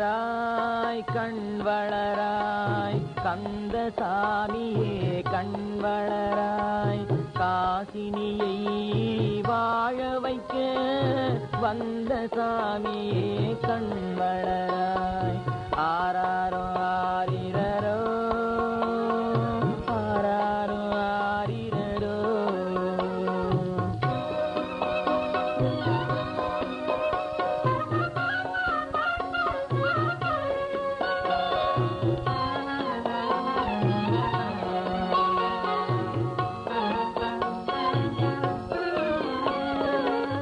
வளராய் கண் வளராய் கந்தசாமியே கண் வளராய் காசினியை வாழ வைக்க வந்த சாமியே கண் வளராய் ஆராரோ ஆரிரரோ ஆராரோ ஆரிரரோ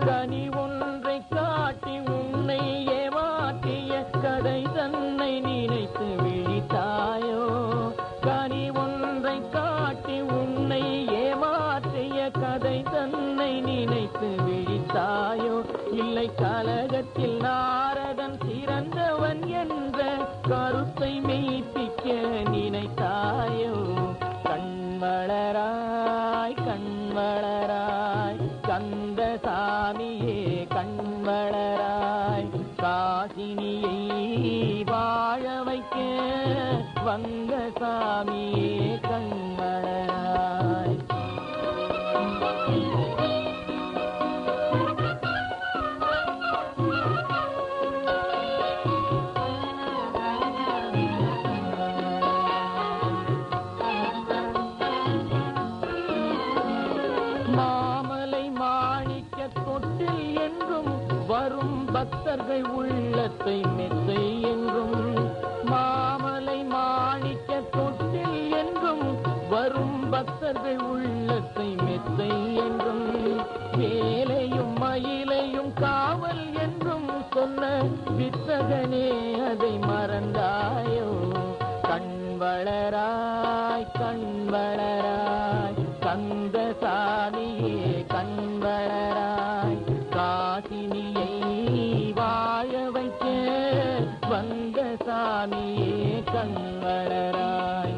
கனி ஒன்றை காட்டி உன்னை ஏமாற்றிய கதை தன்னை நினைத்து விழித்தாயோ கனி ஒன்றை காட்டி உன்னை ஏமாற்றிய கதை தன்னை நினைத்து விழித்தாயோ இல்லை கலகத்தில் நாரதன் சிறந்தவன் என்ற கருத்தை மெய்ப்பிக்க நினைத்தாயோ கண் வளராய் கந்தசாமியே கண் வளராய் காசினியை வாழ வைக்க வந்த சாமியே கண் வளராய் மாமலை மாணிக்க தொட்டில் என்றும் வரும் பக்தர்கள் உள்ளத்தை மெத்தை என்றும் மாமலை மாணிக்க தொட்டில் என்றும் வரும் பக்தர்கள் உள்ளத்தை மெத்தை என்றும் வேலையும் மயிலையும் காவல் என்றும் சொன்ன வித்தகனே அதை மறந்தாயோ கண் வளராய் கந்தசாமியே கண் வளராய் காசினியை வாழ வைக்க வந்த சாமியே கண் வளராய்